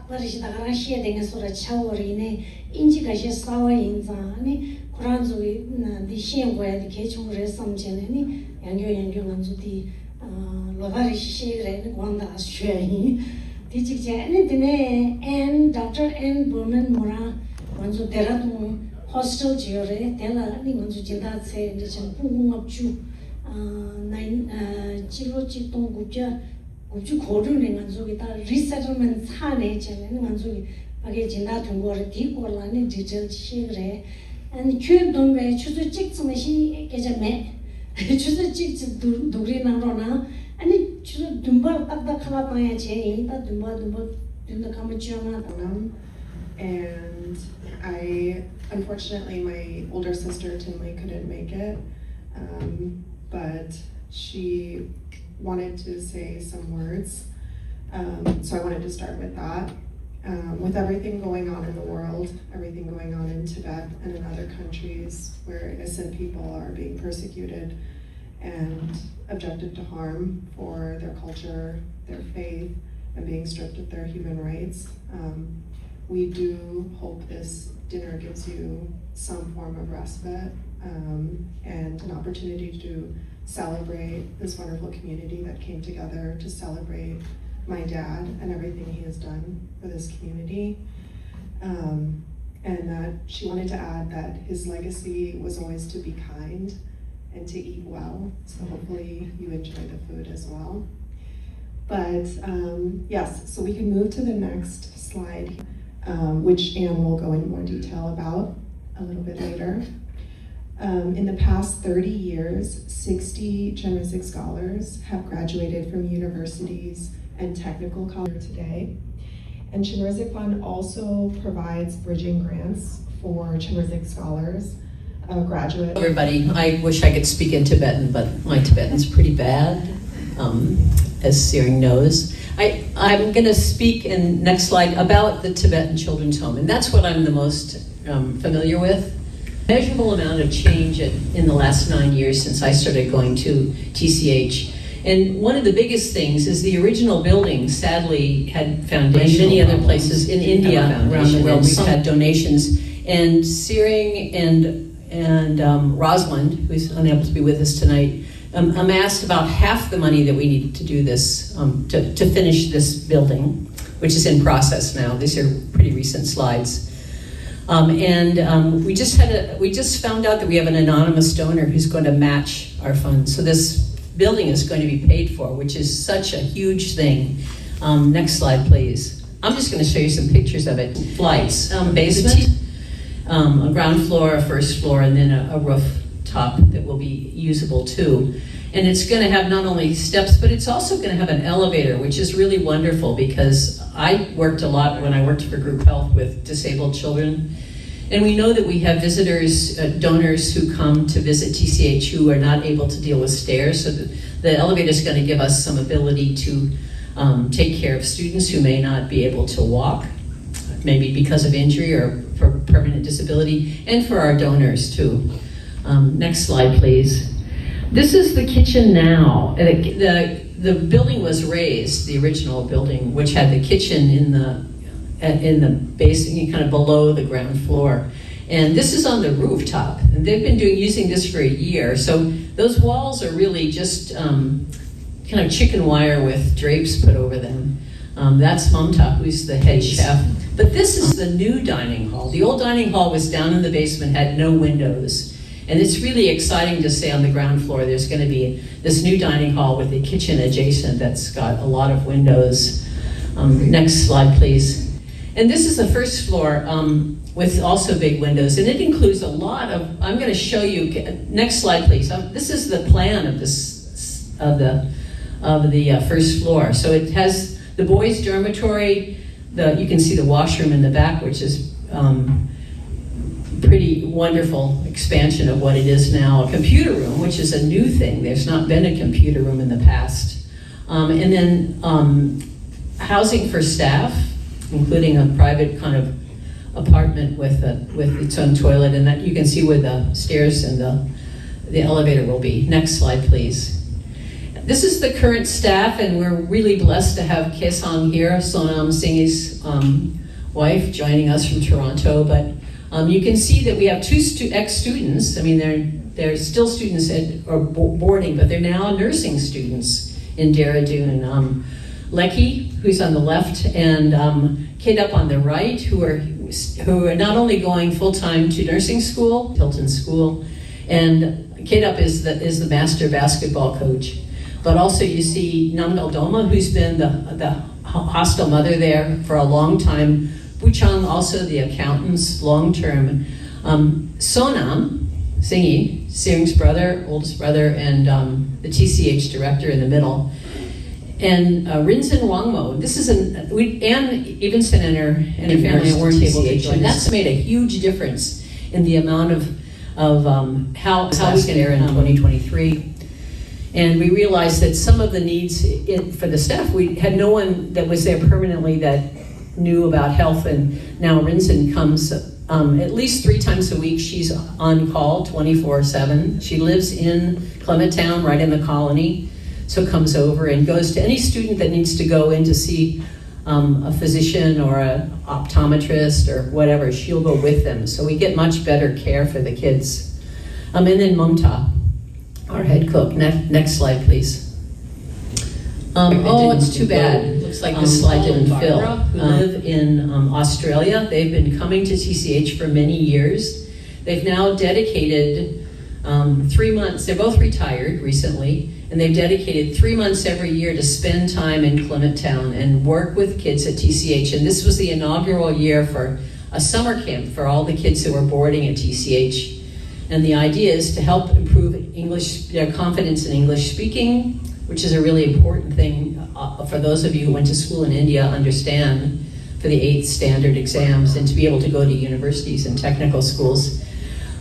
다시 다가랑 시에 되는 소라 차오리네 인지가시 싸워인자니 쿠란주이 디 시행고야 디 개충을 섬제니 양교 만주디 로바리 시시레는 관다 쉐이 디직제네 드네 앤 Dr. N. Burman Mora 만주 데라도 호스텔 지어레 데라니 만주 진다체 이제 풍업주 나인 지로지 동국자 우주 고르는 만족이다 리세틀먼트 하네 전에는 만족이 아게 진다 통과를 뒤고라는 디테일 시그래 아니 큐돔에 추수 찍으면시 계절에 추수 찍지 도리나로나 아니 추수 dumbar 딱딱하다 봐야 제이다 dumbar dumbar 가면 지어나 and I unfortunately my older sister Tinley couldn't make it but she wanted to say some words, so I wanted to start with that. With everything going on in the world, everything going on in Tibet and in other countries where innocent people are being persecuted and objected to harm for their culture, their faith, and being stripped of their human rights, we do hope this dinner gives you some form of respite and an opportunity to celebrate this wonderful community that came together to celebrate my dad and everything he has done for this community. And that she wanted to add that his legacy was always to be kind and to eat well. So hopefully you enjoy the food as well. But yes, so we can move to the next slide, which Anne will go in more detail about a little bit later. In the past 30 years, 60 Chenrenzig scholars have graduated from universities and technical colleges today. And Chenrenzig Fund also provides bridging grants for Chenrenzig scholars, graduate. Everybody, I wish I could speak in Tibetan, but my Tibetan's pretty bad, as Searing knows. I'm going to speak in next slide about the Tibetan Children's Home, and that's what I'm the most familiar with. Measurable amount of change in the last 9 years since I started going to TCH. And one of the biggest things is the original building sadly had foundations. Many other places in India around the world we've had donations. And Searing and Rosalind, who's unable to be with us tonight, amassed about half the money that we needed to do this, to finish this building, which is in process now. These are pretty recent slides. We just found out that we have an anonymous donor who's going to match our funds. So this building is going to be paid for, which is such a huge thing. Next slide, please. I'm just going to show you some pictures of it. Flights, basement, a ground floor, a first floor, and then a rooftop that will be usable too. And it's going to have not only steps, but it's also going to have an elevator, which is really wonderful because I worked a lot when I worked for group health with disabled children. And we know that we have visitors, donors who come to visit TCH who are not able to deal with stairs. So the elevator is going to give us some ability to take care of students who may not be able to walk, maybe because of injury or for permanent disability, and for our donors too. Next slide, please. This is the kitchen now. The building was raised, the original building, which had the kitchen in the basement, kind of below the ground floor. And this is on the rooftop. And they've been using this for a year. So those walls are really just kind of chicken wire with drapes put over them. That's Mamta, who's the head chef. But this is the new dining hall. The old dining hall was down in the basement, had no windows. And it's really exciting to say on the ground floor there's going to be this new dining hall with a kitchen adjacent that's got a lot of windows. Next slide, please. And this is the first floor with also big windows, and it includes a lot of. I'm going to show you. Next slide, please. This is the plan of the first floor. So it has the boys' dormitory. You can see the washroom in the back, which is. Pretty wonderful expansion of what it is now. A computer room, which is a new thing. There's not been a computer room in the past. And then housing for staff, including a private kind of apartment with its own toilet, and that you can see where the stairs and the elevator will be. Next slide, please. This is the current staff, and we're really blessed to have Kesang here, Sonam Singh's wife, joining us from Toronto. But you can see that we have two ex-students. I mean, they're still students or boarding, but they're now nursing students in Dehradun. Lecky, who's on the left, and Kid up on the right, who are not only going full-time to nursing school, Hilton School, and Kid up is the master basketball coach. But also you see Namgal Doma, who's been the hostel mother there for a long time. Buchang, also the accountant's long-term. Sonam Singhi, Sering's brother, oldest brother, and the TCH director in the middle. And Rinzin Wangmo, this is Anne Evenson and her family weren't able to join. That's made a huge difference in the amount of how we can air in 2023. And we realized that some of the needs for the staff, we had no one that was there permanently that knew about health, and now Rinzin comes at least 3 times a week. She's on call 24/7. She lives in Clementtown, right in the colony, so comes over and goes to any student that needs to go in to see a physician or an optometrist or whatever. She'll go with them, so we get much better care for the kids. And then Mumta, our head cook. Next slide, please. It's too bad. Looks like this slide didn't fill. Who live in Australia. They've been coming to TCH for many years. They've now dedicated 3 months. They're both retired recently, and they've dedicated 3 months every year to spend time in Clementtown and work with kids at TCH. And this was the inaugural year for a summer camp for all the kids that were boarding at TCH. And the idea is to help improve their confidence in English speaking, which is a really important thing for those of you who went to school in India, understand, for the 8th standard exams, and to be able to go to universities and technical schools.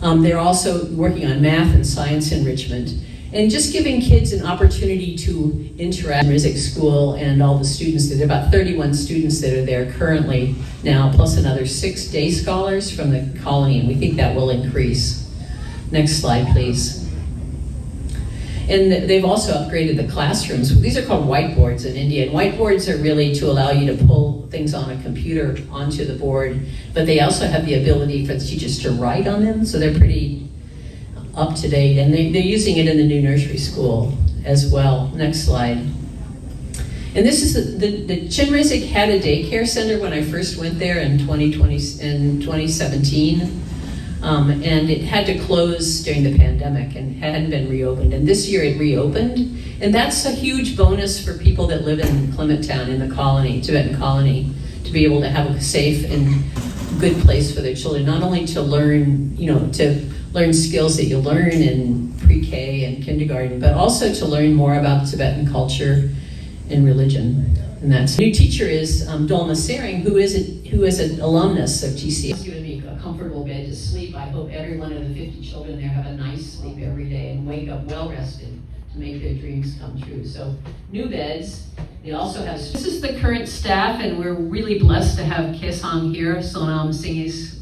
They're also working on math and science enrichment, and just giving kids an opportunity to interact with Chenrenzig school and all the students. There are about 31 students that are there currently now, plus another 6 day scholars from the colony, and we think that will increase. Next slide, please. And they've also upgraded the classrooms. These are called whiteboards in India, and whiteboards are really to allow you to pull things on a computer onto the board, but they also have the ability for the teachers to write on them, so they're pretty up to date, and they're using it in the new nursery school as well. Next slide. And this is the Chenrenzig had a daycare center when I first went there in 2017. And it had to close during the pandemic and hadn't been reopened. And this year it reopened. And that's a huge bonus for people that live in Clementtown, in the colony, Tibetan colony, to be able to have a safe and good place for their children, not only to learn, to learn skills that you learn in pre-K and kindergarten, but also to learn more about Tibetan culture and religion. And that's the new teacher is Dolma Sering, who is an alumnus of TCH. Giving me a comfortable bed to sleep. I hope every one of the 50 children there have a nice sleep every day and wake up well rested to make their dreams come true. So new beds. They also have. This is the current staff, and we're really blessed to have Kesang here, Sonam Singh's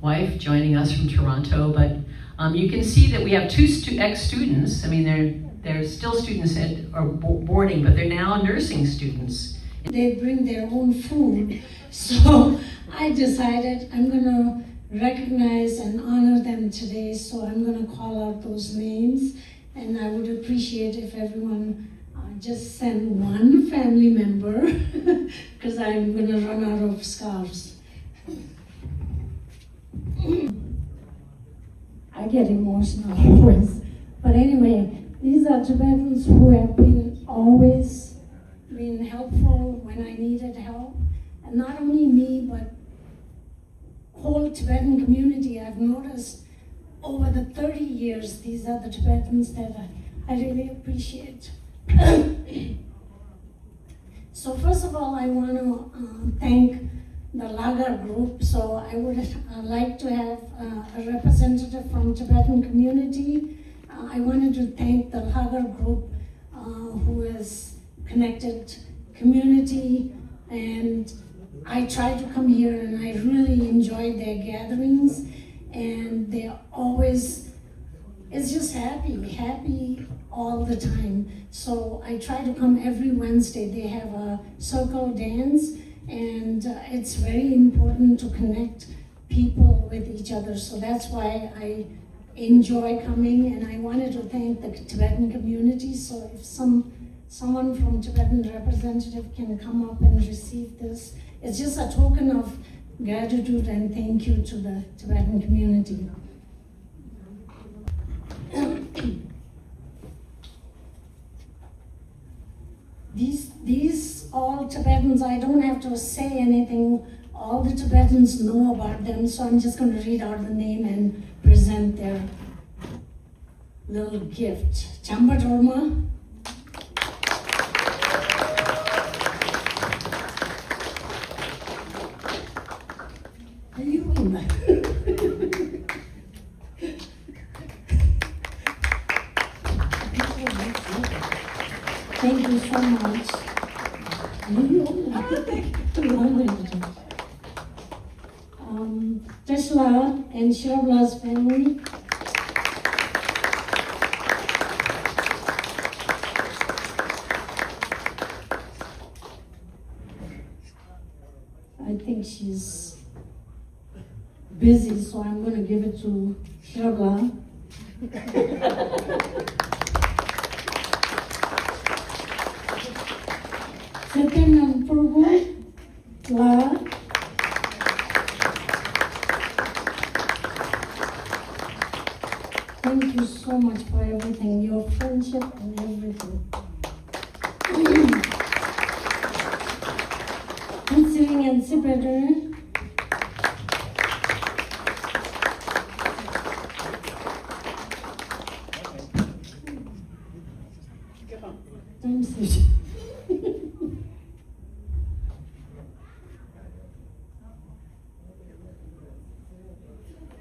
wife, joining us from Toronto. But you can see that we have 2 ex-students. I mean, they're still students or boarding, but they're now nursing students. They bring their own food, so I decided I'm gonna recognize and honor them today, so I'm gonna call out those names, and I would appreciate if everyone just send one family member, because I'm gonna run out of scarves. I get emotional always, but anyway, these are Tibetans who have always been helpful when I needed help. And not only me, but whole Tibetan community. I've noticed over the 30 years, these are the Tibetans that I really appreciate. So first of all, I want to thank the Lagar group. So I would like to have a representative from Tibetan community. I wanted to thank the Lagar group who has connected community, and I try to come here and I really enjoyed their gatherings, and they're always, it's just happy all the time. So I try to come every Wednesday. They have a circle dance, and it's very important to connect people with each other. So that's why I enjoy coming, and I wanted to thank the Tibetan community. So if someone from Tibetan representative can come up and receive this, it's just a token of gratitude and thank you to the Tibetan community. These all Tibetans, I don't have to say anything. All the Tibetans know about them, so I'm just going to read out the name and present their little gift. Chamba Dorma. Thank you so much. Tesla and Sherla's family. I think she's busy, so I'm going to give it to Sherla. Second and Purbu, La. Thank you so much for everything, your friendship and everything. Considering and Sibeder.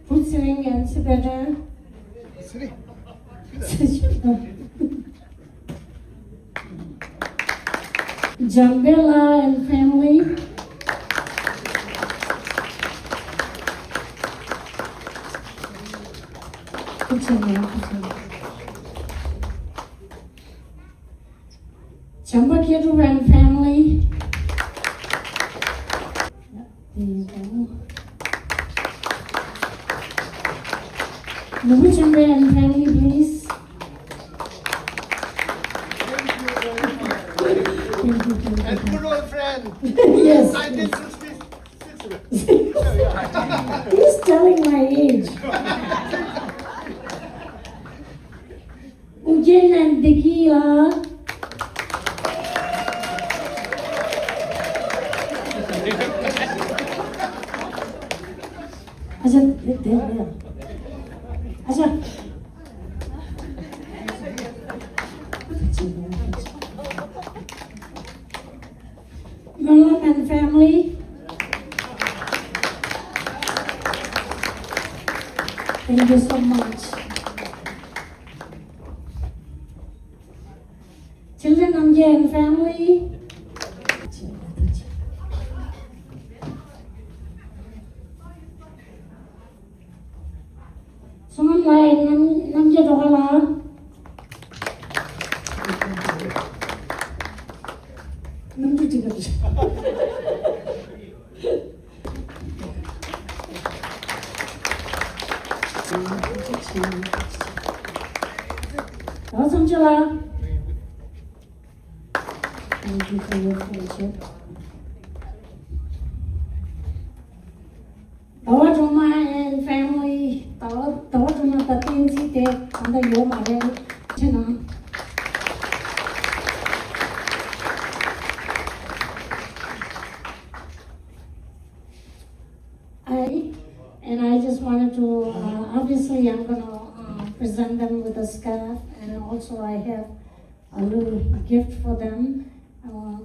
Considering and Sibeder. Jambela and family. Chambakiru and family. There you go. Nubuchambe and family, please. And good old friend. Yes. I did He's telling my age. Ujjain and Tequila. There. Acha. Malam and family. Thank you so much. Children Namje and family. Someone like Namje Dohala. Namje Tigat. Awesome, Chila. Thank you for your friendship. Tawa Roma and family. Tawa Roma tatin si te anda yo mare chena. I just wanted to, obviously I'm going to present them with a scarf, and also I have a little gift for them.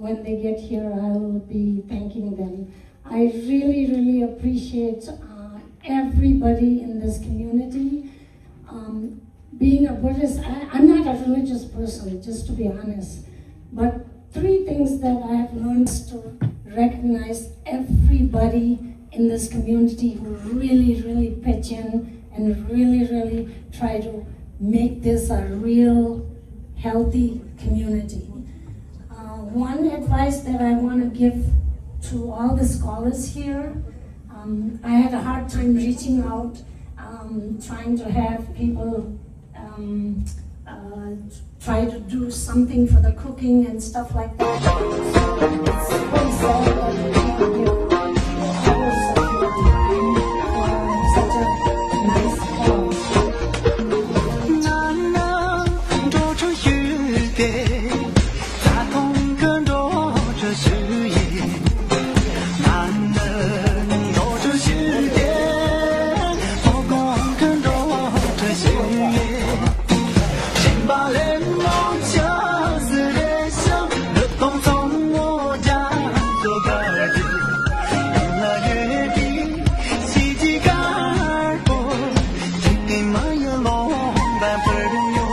When they get here, I will be thanking them. I really, really appreciate everybody in this community. Being a Buddhist, I'm not a religious person, just to be honest, but 3 things that I have learned is to recognize everybody in this community who really, really pitch in and really, really try to make this a real healthy community. One advice that I want to give to all the scholars here, I had a hard time reaching out, trying to have people try to do something for the cooking and stuff like that. It's very sad that we can't give hours of your time for such a nice cause. 南南多着雨点，大同跟着这事业，南南多着雨点，我公跟着这事业，先把人梦想死的想，热动从我家做个子，让那月底西几杆儿过，天天满眼龙般不用。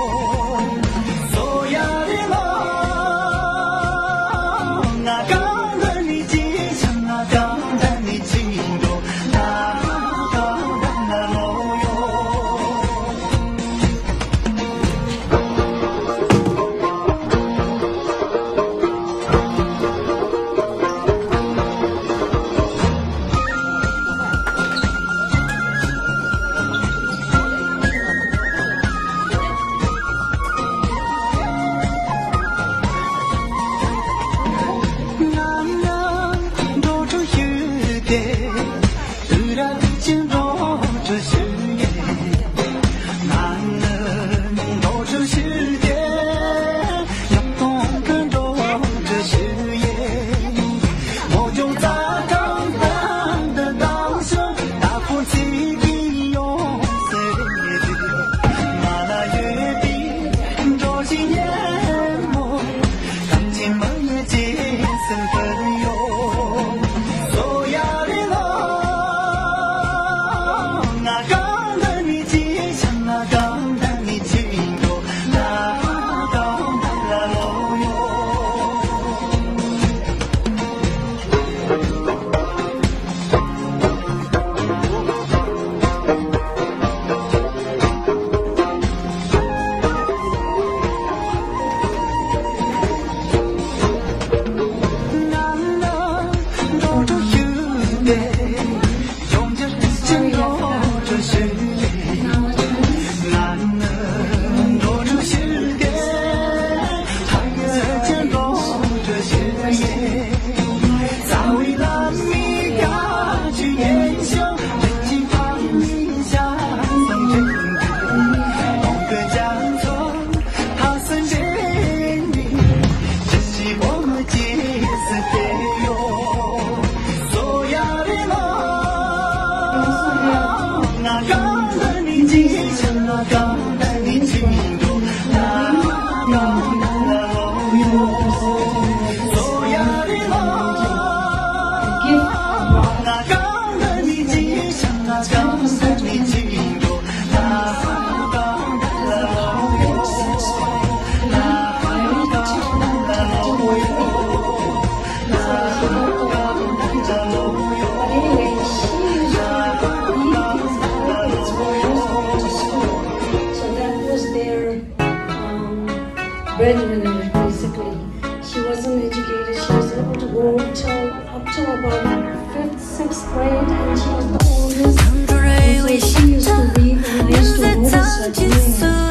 breadwinner, basically. She wasn't educated. She was able to go up till about 5th, 6th grade, and she was the oldest. And so she used to read, and I used to notice her doing it.